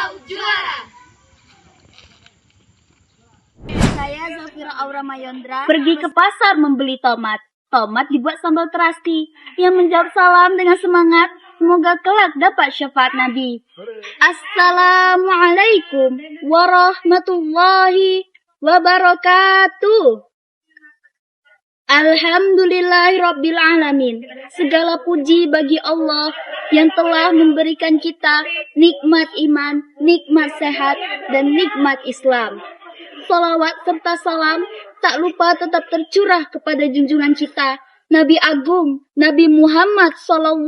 Riau juara. Saya Zafira Aura Mayondra pergi ke pasar membeli tomat. Tomat dibuat sambal terasi yang menjawab salam dengan semangat. Semoga kelak dapat syafaat Nabi. Assalamualaikum warahmatullahi wabarakatuh. Alhamdulillahirabbil alamin. Segala puji bagi Allah yang telah memberikan kita nikmat iman, nikmat sehat, dan nikmat Islam. Salawat serta salam tak lupa tetap tercurah kepada junjungan kita, Nabi Agung, Nabi Muhammad SAW,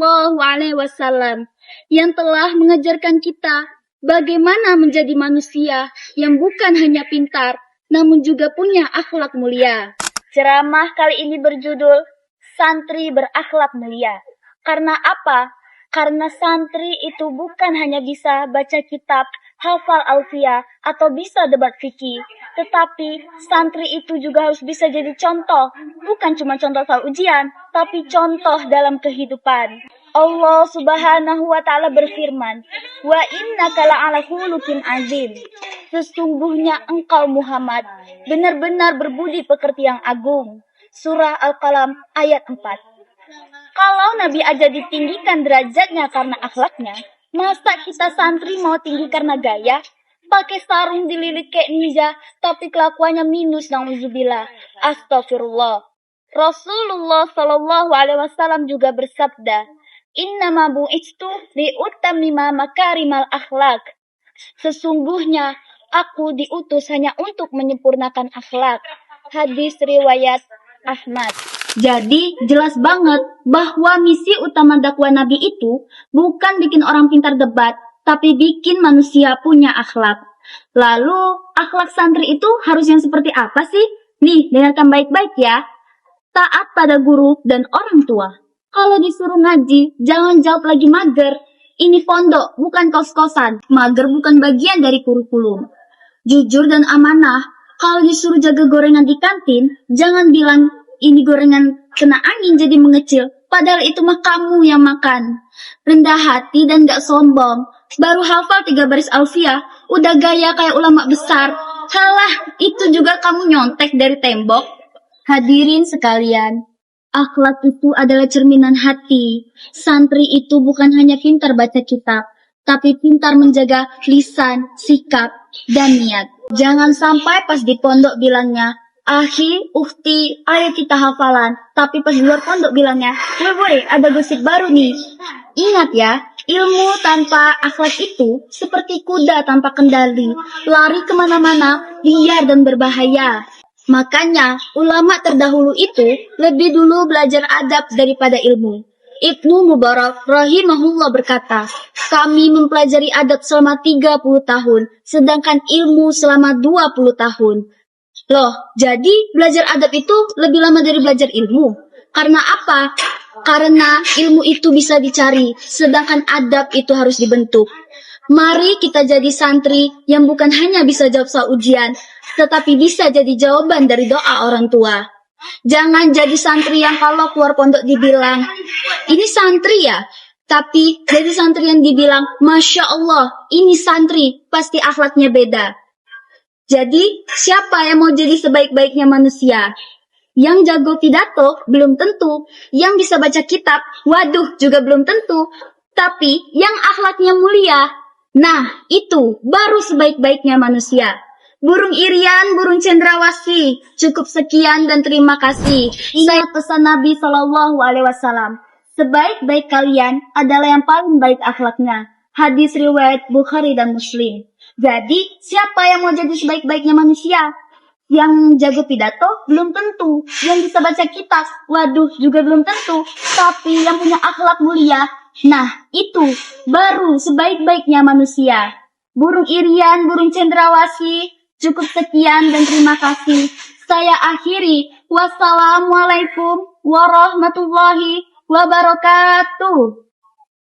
yang telah mengajarkan kita bagaimana menjadi manusia yang bukan hanya pintar, namun juga punya akhlak mulia. Ceramah kali ini berjudul Santri Berakhlak Mulia. Karena apa? Karena santri itu bukan hanya bisa baca kitab, hafal alfiah, atau bisa debat fikih. Tetapi santri itu juga harus bisa jadi contoh. Bukan cuma contoh soal ujian, tapi contoh dalam kehidupan. Allah Subhanahu wa Ta'ala berfirman, "Wa innaka la'ala khuluqin azim." Sesungguhnya engkau Muhammad benar-benar berbudi pekerti yang agung. Surah Al-Qalam ayat 4. Kalau Nabi aja ditinggikan derajatnya karena akhlaknya, masa kita santri mau tinggi karena gaya? Pakai sarung dililit kayak ninja, tapi kelakuannya minus, na'udzubillah. Astagfirullah. Rasulullah SAW juga bersabda, "Innama bu'istu liutammima makarimal akhlak." Sesungguhnya aku diutus hanya untuk menyempurnakan akhlak. Hadis riwayat Ahmad. Jadi jelas banget bahwa misi utama dakwah Nabi itu bukan bikin orang pintar debat, tapi bikin manusia punya akhlak. Lalu akhlak santri itu harus yang seperti apa sih? Nih, dengarkan baik-baik ya. Taat pada guru dan orang tua. Kalau disuruh ngaji, jangan jawab lagi mager. Ini pondok, bukan kos-kosan. Mager bukan bagian dari kurikulum. Jujur dan amanah. Kalau disuruh jaga gorengan di kantin, jangan bilang ini gorengan kena angin jadi mengecil. Padahal itu mah kamu yang makan. Rendah hati dan gak sombong. Baru hafal 3 baris alfiah, udah gaya kayak ulama besar. Halah, itu juga kamu nyontek dari tembok. Hadirin sekalian, akhlak itu adalah cerminan hati. Santri itu bukan hanya pintar baca kitab, tapi pintar menjaga lisan, sikap, dan niat. Jangan sampai pas di pondok bilangnya, "Akhi, ukhti, ayo kita hafalan." Tapi pas di luar pondok bilangnya, woi, ada gosip baru nih." Ingat ya, ilmu tanpa akhlak itu seperti kuda tanpa kendali. Lari kemana-mana, liar dan berbahaya. Makanya, ulama terdahulu itu lebih dulu belajar adab daripada ilmu. Ibnu Mubarak rahimahullah berkata, "Kami mempelajari adab selama 30 tahun, sedangkan ilmu selama 20 tahun. Loh, jadi belajar adab itu lebih lama dari belajar ilmu. Karena apa? Karena ilmu itu bisa dicari, sedangkan adab itu harus dibentuk. Mari kita jadi santri yang bukan hanya bisa jawab soal ujian, tetapi bisa jadi jawaban dari doa orang tua. Jangan jadi santri yang kalau keluar pondok dibilang, ini santri ya? Tapi jadi santri yang dibilang, Masya Allah, ini santri, pasti akhlaknya beda. Jadi, siapa yang mau jadi sebaik-baiknya manusia? Yang jago pidato, belum tentu. Yang bisa baca kitab, waduh, juga belum tentu. Tapi, yang akhlaknya mulia, nah, itu baru sebaik-baiknya manusia. Burung irian, burung cendrawasih. Cukup sekian dan terima kasih. Ingat pesan Nabi SAW. Sebaik-baik kalian adalah yang paling baik akhlaknya. Hadis riwayat Bukhari dan Muslim. Jadi, siapa yang mau jadi sebaik-baiknya manusia? Yang jago pidato? Belum tentu. Yang bisa baca kitab? Waduh, juga belum tentu. Tapi yang punya akhlak mulia, nah, itu baru sebaik-baiknya manusia. Burung irian, burung cendrawasih. Cukup sekian dan terima kasih. Saya akhiri. Wassalamualaikum warahmatullahi wabarakatuh.